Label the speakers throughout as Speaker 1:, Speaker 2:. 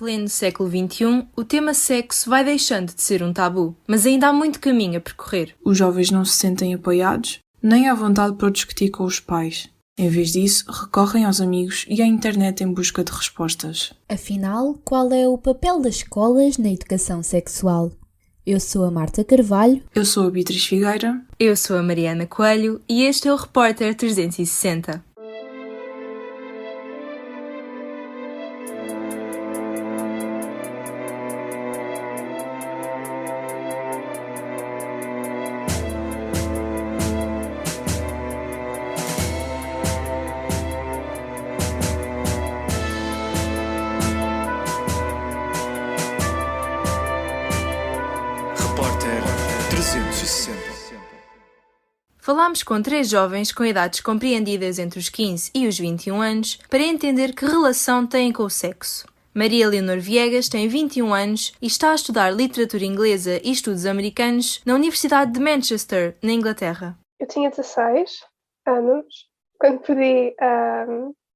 Speaker 1: pleno século XXI, o tema sexo vai deixando de ser um tabu, mas ainda há muito caminho a percorrer.
Speaker 2: Os jovens não se sentem apoiados, nem à vontade para discutir com os pais. Em vez disso, recorrem aos amigos e à internet em busca de respostas.
Speaker 3: Afinal, qual é o papel das escolas na educação sexual? Eu sou a Marta Carvalho.
Speaker 2: Eu sou a Beatriz Figueira.
Speaker 1: Eu sou a Mariana Coelho e este é o Repórter 360.
Speaker 4: Repórter 360.
Speaker 1: Falámos com 3 jovens com idades compreendidas entre os 15 e os 21 anos para entender que relação têm com o sexo. Maria Leonor Viegas tem 21 anos e está a estudar literatura inglesa e estudos americanos na Universidade de Manchester, na Inglaterra.
Speaker 5: Eu tinha 16 anos quando perdi a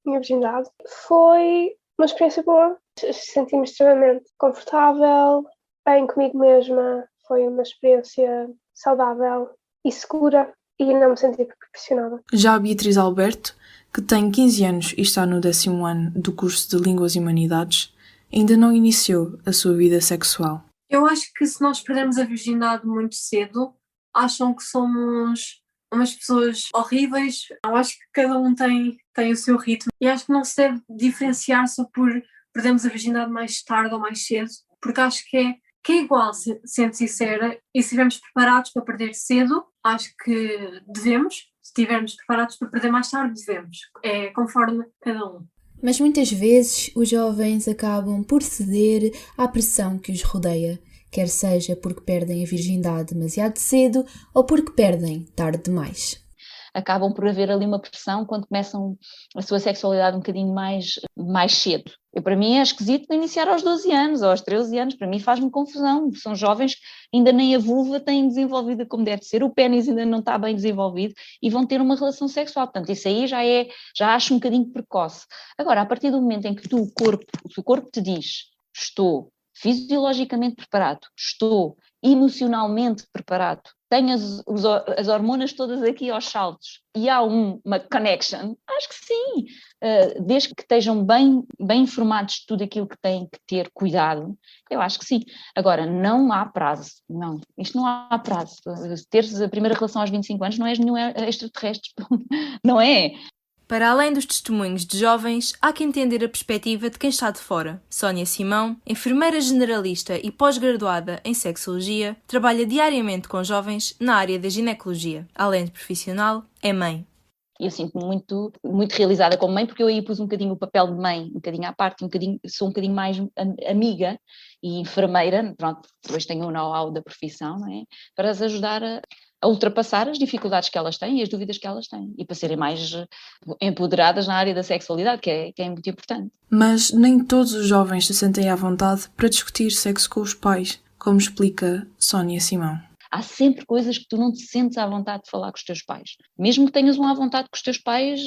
Speaker 5: minha virgindade. Foi uma experiência boa. Senti-me extremamente confortável, bem comigo mesma. Foi uma experiência saudável e segura e não me senti pressionada.
Speaker 2: Já a Beatriz Alberto, que tem 15 anos e está no 10º ano do curso de Línguas e Humanidades, ainda não iniciou a sua vida sexual.
Speaker 6: Eu acho que se nós perdemos a virgindade muito cedo, acham que somos umas pessoas horríveis. Eu acho que cada um tem o seu ritmo e acho que não se deve diferenciar só por perdermos a virgindade mais tarde ou mais cedo, porque acho que é igual, sendo sincera, e se estivermos preparados para perder cedo, acho que devemos. Se estivermos preparados para perder mais tarde, devemos. É conforme cada um.
Speaker 3: Mas muitas vezes os jovens acabam por ceder à pressão que os rodeia, quer seja porque perdem a virgindade demasiado cedo ou porque perdem tarde demais.
Speaker 7: Acabam por haver ali uma pressão quando começam a sua sexualidade um bocadinho mais cedo. Para mim é esquisito iniciar aos 12 anos ou aos 13 anos, para mim faz-me confusão. São jovens que ainda nem a vulva têm desenvolvida como deve ser, o pénis ainda não está bem desenvolvido e vão ter uma relação sexual. Portanto, isso aí já acho um bocadinho precoce. Agora, a partir do momento em que o corpo te diz, estou fisiologicamente preparado, estou emocionalmente preparado, tenho as hormonas todas aqui aos saltos e há uma connection, acho que sim, desde que estejam bem informados de tudo aquilo que têm que ter cuidado, eu acho que sim. Agora, não há prazo, não, isto não há prazo. Teres a primeira relação aos 25 anos não és nenhum extraterrestre, não é?
Speaker 1: Para além dos testemunhos de jovens, há que entender a perspectiva de quem está de fora. Sónia Simão, enfermeira generalista e pós-graduada em sexologia, trabalha diariamente com jovens na área da ginecologia. Além de profissional, é mãe.
Speaker 7: Eu sinto-me muito, muito realizada como mãe, porque eu aí pus um bocadinho o papel de mãe, um bocadinho à parte, sou um bocadinho mais amiga e enfermeira, pronto, depois tenho o know-how da profissão, não é? Para as ajudar a ultrapassar as dificuldades que elas têm e as dúvidas que elas têm e para serem mais empoderadas na área da sexualidade, que é muito importante.
Speaker 2: Mas nem todos os jovens se sentem à vontade para discutir sexo com os pais, como explica Sónia Simão.
Speaker 7: Há sempre coisas que tu não te sentes à vontade de falar com os teus pais, mesmo que tenhas à vontade com os teus pais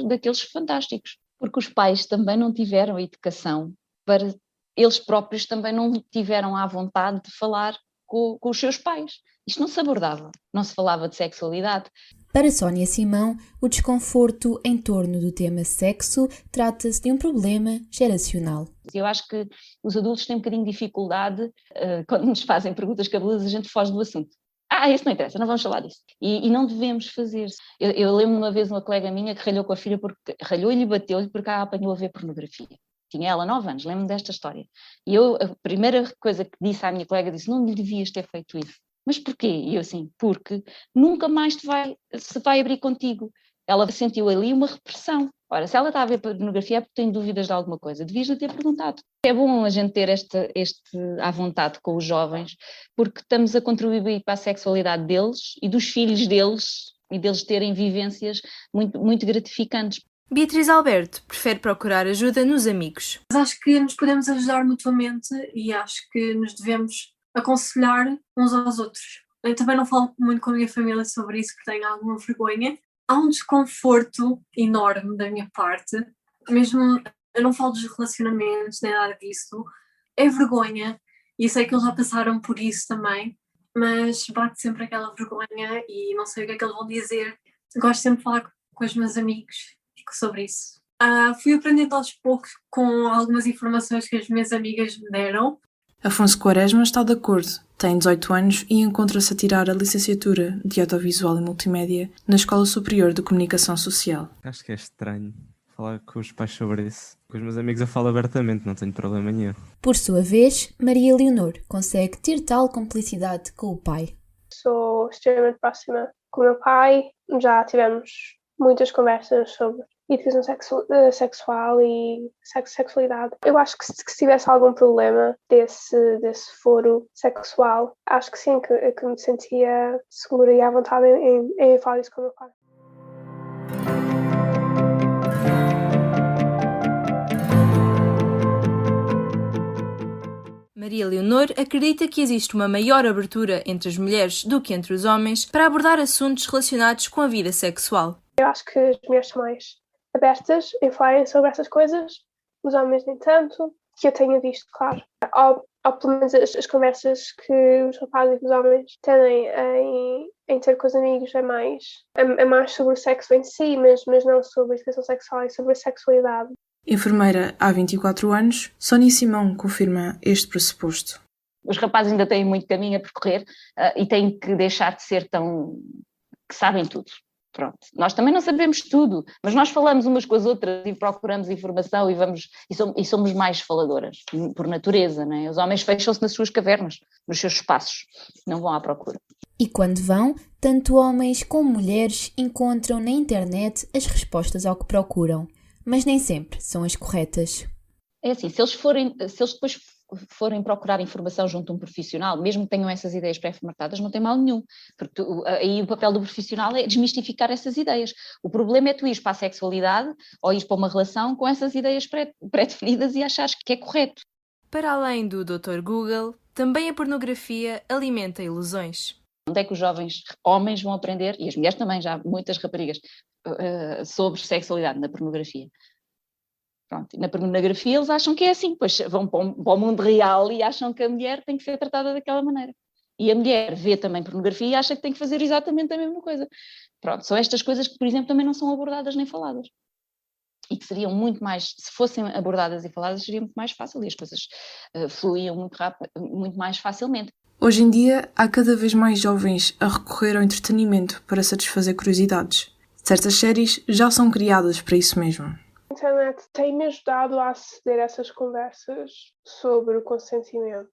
Speaker 7: daqueles fantásticos, porque os pais também não tiveram a educação para eles próprios também não tiveram à vontade de falar com os seus pais. Isto não se abordava, não se falava de sexualidade.
Speaker 3: Para Sónia Simão, o desconforto em torno do tema sexo trata-se de um problema geracional.
Speaker 7: Eu acho que os adultos têm um bocadinho de dificuldade, quando nos fazem perguntas cabelosas, a gente foge do assunto. Isso não interessa, não vamos falar disso. E não devemos fazer. Eu lembro uma vez uma colega minha que ralhou com a filha, ralhou-lhe e bateu-lhe porque a apanhou a ver pornografia. Tinha ela 9 anos, lembro-me desta história. E a primeira coisa que disse à minha colega, disse, não lhe devias ter feito isso. Mas porquê? E eu assim, porque nunca mais se vai abrir contigo. Ela sentiu ali uma repressão. Ora, se ela está a ver pornografia é porque tem dúvidas de alguma coisa, devias-lhe ter perguntado. É bom a gente ter este à vontade com os jovens, porque estamos a contribuir para a sexualidade deles e dos filhos deles, e deles terem vivências muito, muito gratificantes.
Speaker 1: Beatriz Alberto prefere procurar ajuda nos amigos.
Speaker 6: Mas acho que nos podemos ajudar mutuamente e acho que nos devemos aconselhar uns aos outros. Eu também não falo muito com a minha família sobre isso porque tenho alguma vergonha. Há um desconforto enorme da minha parte, mesmo eu não falo dos relacionamentos nem nada disso, é vergonha, e sei que eles já passaram por isso também, mas bate sempre aquela vergonha e não sei o que é que eles vão dizer. Gosto sempre de falar com os meus amigos sobre isso. Fui aprendendo aos poucos com algumas informações que as minhas amigas me deram.
Speaker 2: Afonso Quaresma está de acordo. Tem 18 anos e encontra-se a tirar a licenciatura de Audiovisual e Multimédia na Escola Superior de Comunicação Social.
Speaker 8: Acho que é estranho falar com os pais sobre isso. Com os meus amigos eu falo abertamente, não tenho problema nenhum.
Speaker 3: Por sua vez, Maria Leonor consegue ter tal complicidade com o pai.
Speaker 5: Sou extremamente próxima com o meu pai, já tivemos muitas conversas sobre educação sexual e sexualidade. Eu acho que se tivesse algum problema desse foro sexual, acho que sim, que me sentia segura e à vontade em falar isso com o meu pai.
Speaker 1: Maria Leonor acredita que existe uma maior abertura entre as mulheres do que entre os homens para abordar assuntos relacionados com a vida sexual.
Speaker 5: Eu acho que as mulheres são mais abertas em falarem sobre essas coisas, os homens nem tanto, que eu tenha visto, claro. Ou pelo menos as conversas que os rapazes e os homens têm em ter com os amigos é mais sobre o sexo em si, mas não sobre a educação sexual, é sobre a sexualidade.
Speaker 2: Enfermeira há 24 anos, Sónia Simão confirma este pressuposto.
Speaker 7: Os rapazes ainda têm muito caminho a percorrer e têm que deixar de ser tão... que sabem tudo. Pronto. Nós também não sabemos tudo, mas nós falamos umas com as outras e procuramos informação e somos mais faladoras, por natureza, não é? Os homens fecham-se nas suas cavernas, nos seus espaços, não vão à procura.
Speaker 3: E quando vão, tanto homens como mulheres encontram na internet as respostas ao que procuram, mas nem sempre são as corretas.
Speaker 7: É assim, se eles depois forem procurar informação junto a um profissional, mesmo que tenham essas ideias pré-formatadas, não tem mal nenhum, porque aí o papel do profissional é desmistificar essas ideias. O problema é tu ires para a sexualidade ou ires para uma relação com essas ideias pré-definidas e achares que é correto.
Speaker 1: Para além do Dr. Google, também a pornografia alimenta ilusões.
Speaker 7: Onde é que os jovens homens vão aprender, e as mulheres também, já muitas raparigas, sobre sexualidade na pornografia? Pronto, na pornografia eles acham que é assim, pois vão para o mundo real e acham que a mulher tem que ser tratada daquela maneira. E a mulher vê também pornografia e acha que tem que fazer exatamente a mesma coisa. Pronto, são estas coisas que, por exemplo, também não são abordadas nem faladas. E que seriam muito mais, se fossem abordadas e faladas, seria muito mais fácil e as coisas fluíam muito mais facilmente.
Speaker 2: Hoje em dia, há cada vez mais jovens a recorrer ao entretenimento para satisfazer curiosidades. Certas séries já são criadas para isso mesmo.
Speaker 5: A internet tem-me ajudado a aceder a essas conversas sobre o consentimento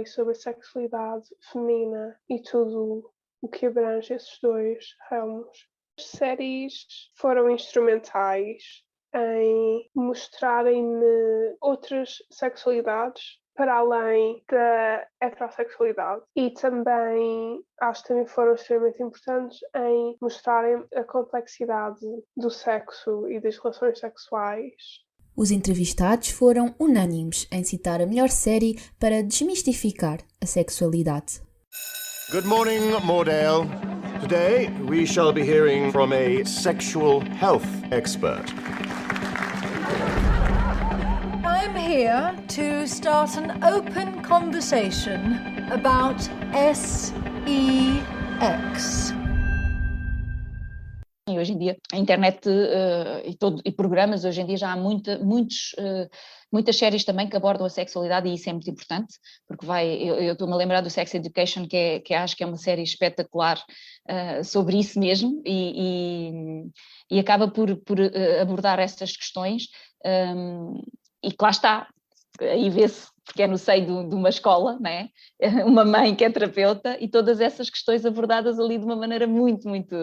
Speaker 5: e sobre a sexualidade feminina e tudo o que abrange esses dois ramos. As séries foram instrumentais em mostrarem-me outras sexualidades para além da heterossexualidade e também acho que também foram extremamente importantes em mostrarem a complexidade do sexo e das relações sexuais.
Speaker 3: Os entrevistados foram unânimes em citar a melhor série para desmistificar a sexualidade.
Speaker 4: Good morning, Mordale. Today we shall be hearing from a sexual health expert.
Speaker 9: I'm here to start an open conversation about SEX.
Speaker 7: E hoje em dia a internet e programas, hoje em dia já há muitas séries também que abordam a sexualidade e isso é muito importante, porque eu estou-me a lembrar do Sex Education, que acho que é uma série espetacular sobre isso mesmo e acaba por abordar essas questões e que lá está, aí vê-se, porque é no seio de uma escola, não é? Uma mãe que é terapeuta e todas essas questões abordadas ali de uma maneira muito, muito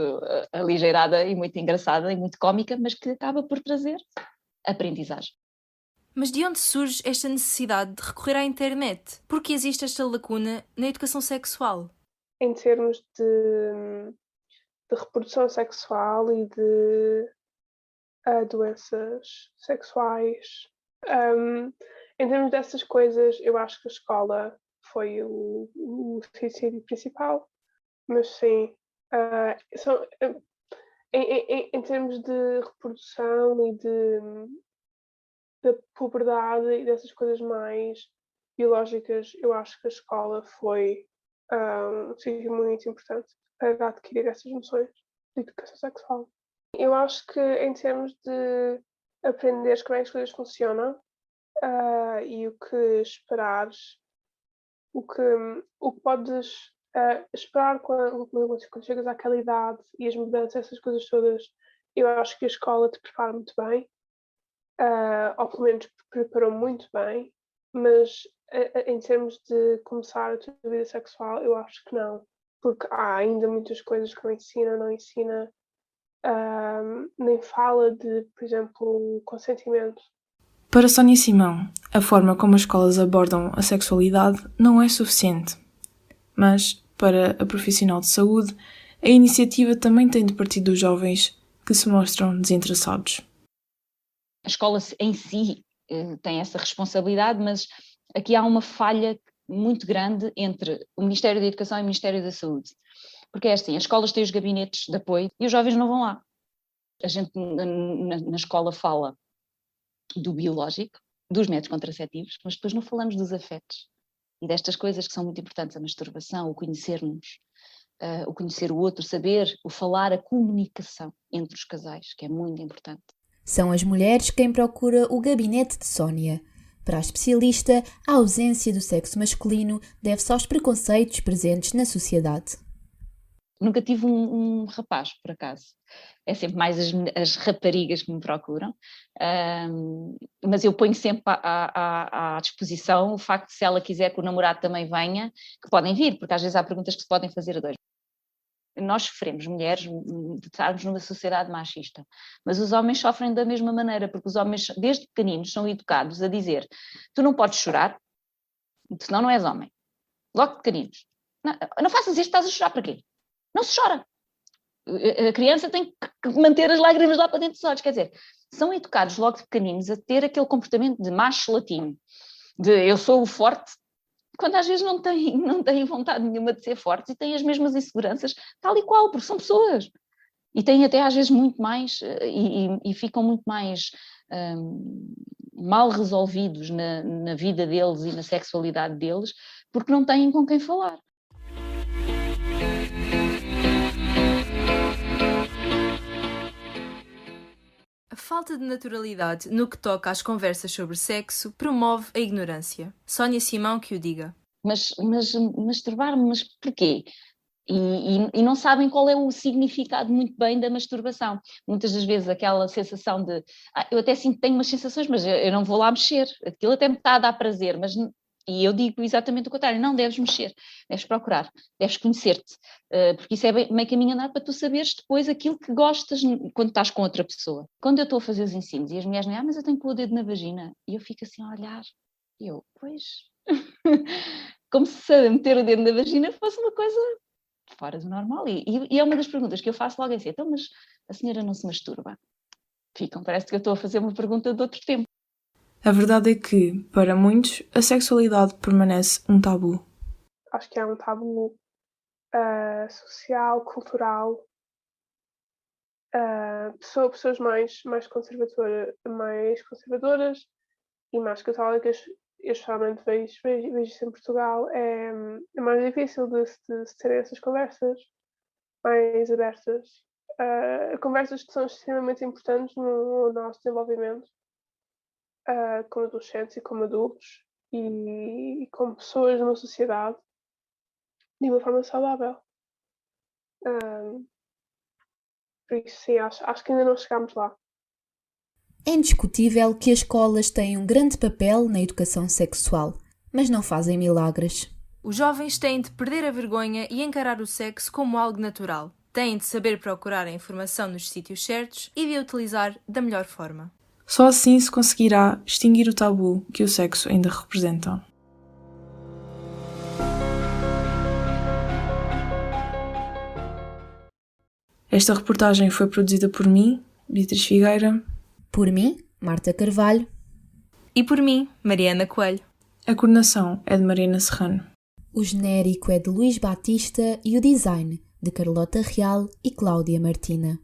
Speaker 7: aligeirada e muito engraçada e muito cómica, mas que acaba por trazer aprendizagem.
Speaker 1: Mas de onde surge esta necessidade de recorrer à internet? Por que existe esta lacuna na educação sexual?
Speaker 5: Em termos de reprodução sexual e de doenças sexuais, em termos dessas coisas, eu acho que a escola foi o sítio principal, mas sim, em termos de reprodução e da puberdade e dessas coisas mais biológicas, eu acho que a escola foi um sítio muito importante para adquirir essas noções de educação sexual. Eu acho que em termos de aprenderes como é que as coisas funcionam e o que esperares, o que podes esperar quando chegas àquela idade e as mudanças, essas coisas todas, eu acho que a escola te prepara muito bem, ou pelo menos preparou muito bem, mas em termos de começar a tua vida sexual, eu acho que não, porque há ainda muitas coisas que não ensina, nem fala de, por exemplo, consentimento.
Speaker 2: Para Sónia Simão, a forma como as escolas abordam a sexualidade não é suficiente. Mas, para a profissional de saúde, a iniciativa também tem de partir dos jovens que se mostram desinteressados.
Speaker 7: A escola em si tem essa responsabilidade, mas aqui há uma falha muito grande entre o Ministério da Educação e o Ministério da Saúde. Porque é assim, as escolas têm os gabinetes de apoio e os jovens não vão lá. A gente na escola fala do biológico, dos métodos contraceptivos, mas depois não falamos dos afetos e destas coisas que são muito importantes, a masturbação, o conhecer-nos, o conhecer o outro, saber, o falar, a comunicação entre os casais, que é muito importante.
Speaker 3: São as mulheres quem procura o gabinete de Sónia. Para a especialista, a ausência do sexo masculino deve-se aos preconceitos presentes na sociedade.
Speaker 7: Nunca tive um rapaz, por acaso. É sempre mais as raparigas que me procuram. Mas eu ponho sempre à disposição o facto de, se ela quiser que o namorado também venha, que podem vir, porque às vezes há perguntas que se podem fazer a dois. Nós sofremos, mulheres, de estarmos numa sociedade machista, mas os homens sofrem da mesma maneira, porque os homens, desde pequeninos, são educados a dizer: tu não podes chorar, senão não és homem. Logo de pequeninos. Não faças isto, estás a chorar para quê? Não se chora. A criança tem que manter as lágrimas lá para dentro dos olhos. Quer dizer, são educados logo de pequeninos a ter aquele comportamento de macho latino, de eu sou o forte, quando às vezes não têm vontade nenhuma de ser fortes e têm as mesmas inseguranças, tal e qual, porque são pessoas. E têm até às vezes muito mais, e ficam muito mais mal resolvidos na vida deles e na sexualidade deles, porque não têm com quem falar.
Speaker 1: A falta de naturalidade no que toca às conversas sobre sexo promove a ignorância. Sónia Simão que o diga.
Speaker 7: Mas masturbar-me, mas porquê? E não sabem qual é o significado muito bem da masturbação. Muitas das vezes aquela sensação de eu até sinto que tenho umas sensações, mas eu não vou lá mexer. Aquilo até me está a dar prazer, mas... E eu digo exatamente o contrário: não deves mexer, deves procurar, deves conhecer-te, porque isso é meio caminho andado para tu saberes depois aquilo que gostas quando estás com outra pessoa. Quando eu estou a fazer os ensinos e as mulheres dizem: mas eu tenho que pôr o dedo na vagina, e eu fico assim a olhar, e eu, pois, como se meter o dedo na vagina fosse uma coisa fora do normal, e é uma das perguntas que eu faço logo assim: então, mas a senhora não se masturba? Parece que eu estou a fazer uma pergunta de outro tempo.
Speaker 2: A verdade é que, para muitos, a sexualidade permanece um tabu.
Speaker 5: Acho que é um tabu social, cultural. Pessoas mais conservadoras e mais católicas, especialmente vejo isso em Portugal, é mais difícil de se ter essas conversas mais abertas. Conversas que são extremamente importantes no nosso desenvolvimento, como adolescentes e como adultos e como pessoas numa sociedade de uma forma saudável. Por isso, sim, acho que ainda não chegámos lá.
Speaker 3: É indiscutível que as escolas têm um grande papel na educação sexual, mas não fazem milagres.
Speaker 1: Os jovens têm de perder a vergonha e encarar o sexo como algo natural. Têm de saber procurar a informação nos sítios certos e de a utilizar da melhor forma.
Speaker 2: Só assim se conseguirá extinguir o tabu que o sexo ainda representa. Esta reportagem foi produzida por mim, Beatriz Figueira.
Speaker 3: Por mim, Marta Carvalho.
Speaker 1: E por mim, Mariana Coelho.
Speaker 2: A coordenação é de Marina Serrano.
Speaker 3: O genérico é de Luís Batista e o design de Carlota Real e Cláudia Martina.